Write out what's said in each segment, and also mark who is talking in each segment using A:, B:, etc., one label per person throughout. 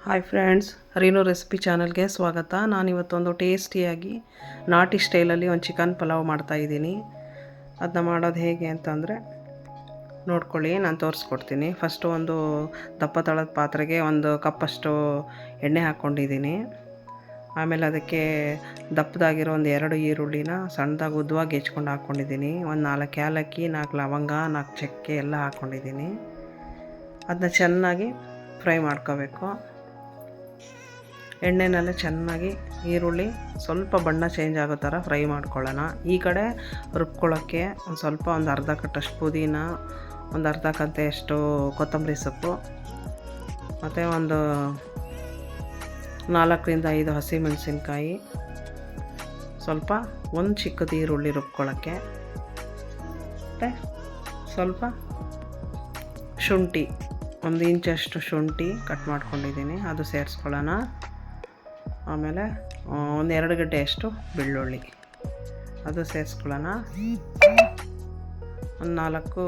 A: Hi friends, ರೀನೋ recipe ಚಾನಲ್ಗೆ ಸ್ವಾಗತ. ನಾನಿವತ್ತೊಂದು ಟೇಸ್ಟಿಯಾಗಿ ನಾಟಿ ಸ್ಟೈಲಲ್ಲಿ ಒಂದು ಚಿಕನ್ ಪಲಾವ್ ಮಾಡ್ತಾಯಿದ್ದೀನಿ. ಅದನ್ನ ಮಾಡೋದು ಹೇಗೆ ಅಂತಂದರೆ ನೋಡ್ಕೊಳ್ಳಿ, ನಾನು ತೋರಿಸ್ಕೊಡ್ತೀನಿ. ಫಸ್ಟು ಒಂದು ದಪ್ಪ ತಳದ ಪಾತ್ರೆಗೆ ಒಂದು ಕಪ್ಪಷ್ಟು ಎಣ್ಣೆ ಹಾಕ್ಕೊಂಡಿದ್ದೀನಿ. ಆಮೇಲೆ ಅದಕ್ಕೆ ದಪ್ಪದಾಗಿರೋ ಒಂದು 2 ಈರುಳ್ಳಿನ ಸಣ್ಣದಾಗಿ ಉದ್ದವಾಗಿ ಹೆಚ್ಕೊಂಡು ಹಾಕ್ಕೊಂಡಿದ್ದೀನಿ. ಒಂದು 4 ಏಲಕ್ಕಿ, 4 ಲವಂಗ, 4 ಚಕ್ಕೆ ಎಲ್ಲ ಹಾಕ್ಕೊಂಡಿದ್ದೀನಿ. ಅದನ್ನ ಚೆನ್ನಾಗಿ ಫ್ರೈ ಮಾಡ್ಕೋಬೇಕು. ಎಣ್ಣೆನೆಲ್ಲ ಚೆನ್ನಾಗಿ ಈರುಳ್ಳಿ ಸ್ವಲ್ಪ ಬಣ್ಣ ಚೇಂಜ್ ಆಗೋ ಥರ ಫ್ರೈ ಮಾಡ್ಕೊಳ್ಳೋಣ. ಈ ಕಡೆ ರುಬ್ಕೊಳ್ಳೋಕ್ಕೆ ಒಂದು ಅರ್ಧ ಕಟ್ಟಷ್ಟು ಪುದೀನ, ಒಂದು ಅರ್ಧ ಕಟ್ಟೆಯಷ್ಟು ಕೊತ್ತಂಬರಿ ಸೊಪ್ಪು, ಮತ್ತು ಒಂದು 4 ರಿಂದ 5 ಹಸಿಮೆಣಸಿನ್ಕಾಯಿ, ಒಂದು ಚಿಕ್ಕದು ಈರುಳ್ಳಿ ರುಬ್ಕೊಳ್ಳೋಕ್ಕೆ, ಮತ್ತು ಸ್ವಲ್ಪ ಶುಂಠಿ, 1 ಇಂಚಷ್ಟು ಶುಂಠಿ ಕಟ್ ಮಾಡ್ಕೊಂಡಿದ್ದೀನಿ, ಅದು ಸೇರಿಸ್ಕೊಳ್ಳೋಣ. ಆಮೇಲೆ 1-2 ಗಡ್ಡೆಯಷ್ಟು ಬೆಳ್ಳುಳ್ಳಿ, ಅದು ಸೇರಿಸ್ಕೊಳ್ಳೋಣ. ಒಂದು 4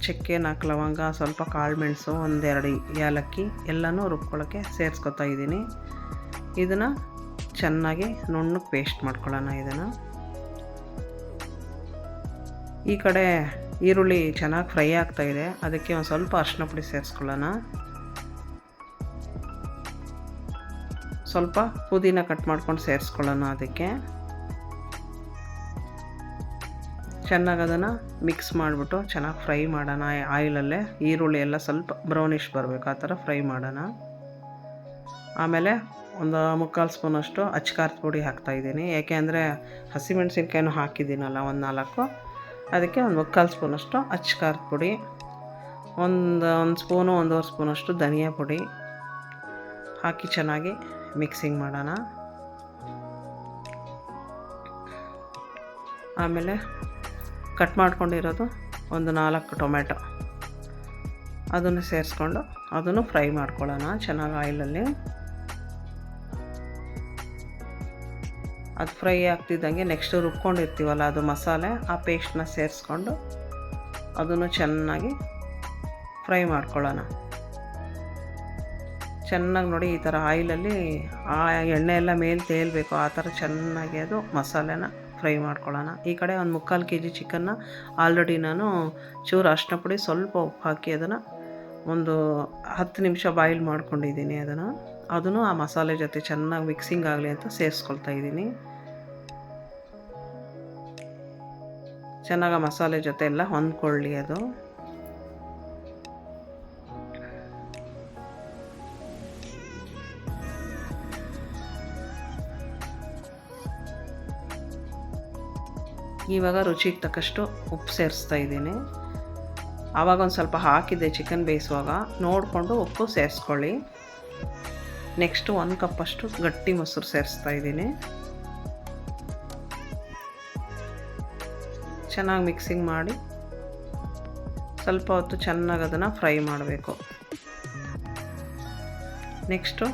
A: ಚಕ್ಕೆ, 4 ಲವಂಗ, ಸ್ವಲ್ಪ ಕಾಳು ಮೆಣಸು, 1-2 ಏಲಕ್ಕಿ ಎಲ್ಲನೂ ರುಬ್ಕೊಳ್ಳೋಕ್ಕೆ ಸೇರಿಸ್ಕೊತಾ ಇದ್ದೀನಿ. ಇದನ್ನು ಚೆನ್ನಾಗಿ ನುಣ್ಣಗೆ ಪೇಸ್ಟ್ ಮಾಡ್ಕೊಳ್ಳೋಣ. ಇದನ್ನು ಈ ಕಡೆ ಈರುಳ್ಳಿ ಚೆನ್ನಾಗಿ ಫ್ರೈ ಆಗ್ತಾಯಿದೆ, ಅದಕ್ಕೆ ಒಂದು ಸ್ವಲ್ಪ ಅರಿಶಿನ ಪುಡಿ ಸೇರಿಸ್ಕೊಳ್ಳೋಣ. ಸ್ವಲ್ಪ ಪುದೀನ ಕಟ್ ಮಾಡ್ಕೊಂಡು ಸೇರಿಸ್ಕೊಳ್ಳೋಣ. ಅದಕ್ಕೆ ಚೆನ್ನಾಗಿ ಅದನ್ನು ಮಿಕ್ಸ್ ಮಾಡಿಬಿಟ್ಟು ಚೆನ್ನಾಗಿ ಫ್ರೈ ಮಾಡೋಣ ಆಯಿಲಲ್ಲೇ. ಈರುಳ್ಳಿ ಎಲ್ಲ ಸ್ವಲ್ಪ ಬ್ರೌನಿಷ್ ಬರಬೇಕು, ಆ ಥರ ಫ್ರೈ ಮಾಡೋಣ. ಆಮೇಲೆ ಒಂದು 3/4 ಸ್ಪೂನಷ್ಟು ಅಚ್ಕಾರದ ಪುಡಿ ಹಾಕ್ತಾಯಿದ್ದೀನಿ. ಯಾಕೆ ಅಂದರೆ ಹಸಿಮೆಣಸಿನ್ಕಾಯಿನೂ ಹಾಕಿದ್ದೀನಲ್ಲ, ಒಂದು 4, ಅದಕ್ಕೆ ಒಂದು 3/4 ಸ್ಪೂನಷ್ಟು ಅಚ್ಕಾರದ ಪುಡಿ, ಒಂದು ಸ್ಪೂನು 1.5 ಸ್ಪೂನಷ್ಟು ಧನಿಯಾ ಪುಡಿ ಹಾಕಿ ಚೆನ್ನಾಗಿ ಮಿಕ್ಸಿಂಗ್ ಮಾಡೋಣ. ಆಮೇಲೆ ಕಟ್ ಮಾಡ್ಕೊಂಡಿರೋದು ಒಂದು 4 ಟೊಮೆಟೊ, ಅದನ್ನು ಸೇರಿಸ್ಕೊಂಡು ಅದನ್ನು ಫ್ರೈ ಮಾಡ್ಕೊಳ್ಳೋಣ ಚೆನ್ನಾಗಿ ಆಯಿಲಲ್ಲಿ. ಅದು ಫ್ರೈ ಆಗ್ತಿದ್ದಂಗೆ ನೆಕ್ಸ್ಟ್ ರುಬ್ಕೊಂಡಿರ್ತೀವಲ್ಲ ಅದು ಮಸಾಲೆ, ಆ ಪೇಸ್ಟನ್ನ ಸೇರಿಸ್ಕೊಂಡು ಅದನ್ನು ಚೆನ್ನಾಗಿ ಫ್ರೈ ಮಾಡ್ಕೊಳ್ಳೋಣ. ಚೆನ್ನಾಗಿ ನೋಡಿ, ಈ ಥರ ಆಯಿಲಲ್ಲಿ ಆ ಎಣ್ಣೆ ಎಲ್ಲ ಮೇಲೆ ತೇಲಬೇಕು, ಆ ಥರ ಚೆನ್ನಾಗಿ ಅದು ಮಸಾಲೆನ ಫ್ರೈ ಮಾಡ್ಕೊಳ್ಳೋಣ. ಈ ಕಡೆ ಒಂದು 3/4 kg ಚಿಕನ್ನ ಆಲ್ರೆಡಿ ನಾನು ಚೂರು ಅರಿಶಿನ ಪುಡಿ, ಸ್ವಲ್ಪ ಉಪ್ಪು ಹಾಕಿ ಅದನ್ನು ಒಂದು 10 ನಿಮಿಷ ಬಾಯ್ಲ್ ಮಾಡ್ಕೊಂಡಿದ್ದೀನಿ. ಅದನ್ನು ಆ ಮಸಾಲೆ ಜೊತೆ ಚೆನ್ನಾಗಿ ಮಿಕ್ಸಿಂಗ್ ಆಗಲಿ ಅಂತ ಸೇರಿಸ್ಕೊಳ್ತಾ ಇದ್ದೀನಿ. ಚೆನ್ನಾಗಿ ಮಸಾಲೆ ಜೊತೆ ಎಲ್ಲ ಹೊಂದ್ಕೊಳ್ಳಿ ಅದು. ಇವಾಗ ರುಚಿಗೆ ತಕ್ಕಷ್ಟು ಉಪ್ಪು ಸೇರಿಸ್ತಾ ಇದ್ದೀನಿ. ಆವಾಗ ಒಂದು ಸ್ವಲ್ಪ ಹಾಕಿದ್ದೆ ಚಿಕನ್ ಬೇಯಿಸುವಾಗ, ನೋಡಿಕೊಂಡು ಉಪ್ಪು ಸೇರಿಸ್ಕೊಳ್ಳಿ. ನೆಕ್ಸ್ಟು 1 ಕಪ್ಪಷ್ಟು ಗಟ್ಟಿ ಮೊಸರು ಸೇರಿಸ್ತಾ ಇದ್ದೀನಿ. ಚೆನ್ನಾಗಿ ಮಿಕ್ಸಿಂಗ್ ಮಾಡಿ ಸ್ವಲ್ಪ ಹೊತ್ತು ಚೆನ್ನಾಗಿ ಅದನ್ನು ಫ್ರೈ ಮಾಡಬೇಕು. ನೆಕ್ಸ್ಟು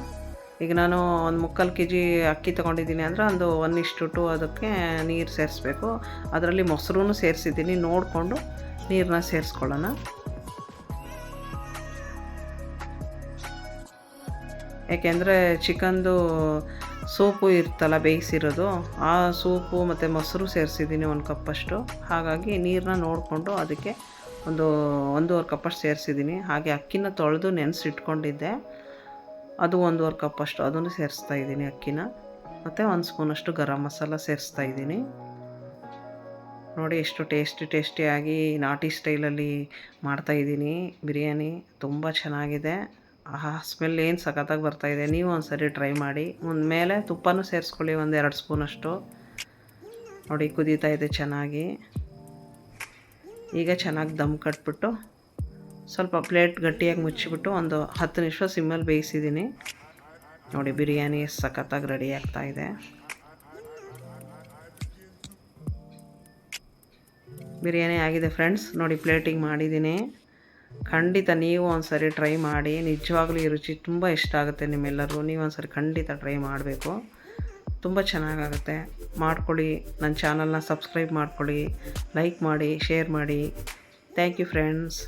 A: ಈಗ ನಾನು ಒಂದು 3/4 kg ಅಕ್ಕಿ ತೊಗೊಂಡಿದ್ದೀನಿ ಅಂದರೆ ಒಂದು 1:2 ಅದಕ್ಕೆ ನೀರು ಸೇರಿಸ್ಬೇಕು. ಅದರಲ್ಲಿ ಮೊಸರೂ ಸೇರಿಸಿದ್ದೀನಿ, ನೋಡಿಕೊಂಡು ನೀರನ್ನ ಸೇರಿಸ್ಕೊಳ್ಳೋಣ. ಯಾಕೆಂದರೆ ಚಿಕನ್ದು ಸೂಪು ಇರ್ತಲ್ಲ ಬೇಯಿಸಿರೋದು, ಆ ಸೂಪು ಮತ್ತು ಮೊಸರು ಸೇರಿಸಿದ್ದೀನಿ 1 ಕಪ್ಪಷ್ಟು. ಹಾಗಾಗಿ ನೀರನ್ನ ನೋಡಿಕೊಂಡು ಅದಕ್ಕೆ ಒಂದು 1.5 ಕಪ್ಪಷ್ಟು ಸೇರಿಸಿದ್ದೀನಿ. ಹಾಗೆ ಅಕ್ಕಿನ ತೊಳೆದು ನೆನೆಸಿಟ್ಕೊಂಡಿದ್ದೆ, ಅದು 1.5 ಕಪ್ಪಷ್ಟು ಅದನ್ನು ಸೇರಿಸ್ತಾ ಇದ್ದೀನಿ ಅಕ್ಕಿನ. ಮತ್ತು 1 ಸ್ಪೂನಷ್ಟು ಗರಂ ಮಸಾಲ ಸೇರಿಸ್ತಾ ಇದ್ದೀನಿ. ನೋಡಿ ಎಷ್ಟು ಟೇಸ್ಟಿಯಾಗಿ ನಾಟಿ ಸ್ಟೈಲಲ್ಲಿ ಮಾಡ್ತಾಯಿದ್ದೀನಿ ಬಿರಿಯಾನಿ. ತುಂಬ ಚೆನ್ನಾಗಿದೆ, ಸ್ಮೆಲ್ ಏನು ಸಖತ್ತಾಗಿ ಬರ್ತಾಯಿದೆ. ನೀವು ಒಂದ್ಸರಿ ಟ್ರೈ ಮಾಡಿ. ಮೇಲೆ ತುಪ್ಪನೂ ಸೇರಿಸ್ಕೊಳ್ಳಿ, 1-2 ಸ್ಪೂನಷ್ಟು. ನೋಡಿ ಕುದೀತಾ ಇದೆ ಚೆನ್ನಾಗಿ. ಈಗ ಚೆನ್ನಾಗಿ ದಮ್ ಕಟ್ಬಿಟ್ಟು ಸ್ವಲ್ಪ ಪ್ಲೇಟ್ ಗಟ್ಟಿಯಾಗಿ ಮುಚ್ಚಿಬಿಟ್ಟು ಒಂದು 10 ನಿಮಿಷ ಸಿಮ್ಮಲ್ಲಿ ಬೇಯಿಸಿದ್ದೀನಿ. ನೋಡಿ ಬಿರಿಯಾನಿ ಸಖತ್ತಾಗಿ ರೆಡಿ ಆಗ್ತಾಯಿದೆ. ಬಿರಿಯಾನಿ ಆಗಿದೆ ಫ್ರೆಂಡ್ಸ್. ನೋಡಿ ಪ್ಲೇಟಿಂಗ್ ಮಾಡಿದ್ದೀನಿ. ಖಂಡಿತ ನೀವು ಒಂದ್ಸರಿ ಟ್ರೈ ಮಾಡಿ. ನಿಜವಾಗ್ಲೂ ಈ ರುಚಿ ತುಂಬ ಇಷ್ಟ ಆಗುತ್ತೆ ನಿಮ್ಮೆಲ್ಲರೂ. ನೀವು ಒಂದ್ಸರಿ ಖಂಡಿತ ಟ್ರೈ ಮಾಡಬೇಕು, ತುಂಬ ಚೆನ್ನಾಗಾಗುತ್ತೆ. ಮಾಡ್ಕೊಳ್ಳಿ. ನನ್ನ ಚಾನಲ್ನ ಸಬ್ಸ್ಕ್ರೈಬ್ ಮಾಡ್ಕೊಳ್ಳಿ, ಲೈಕ್ ಮಾಡಿ, ಶೇರ್ ಮಾಡಿ. Thank you friends.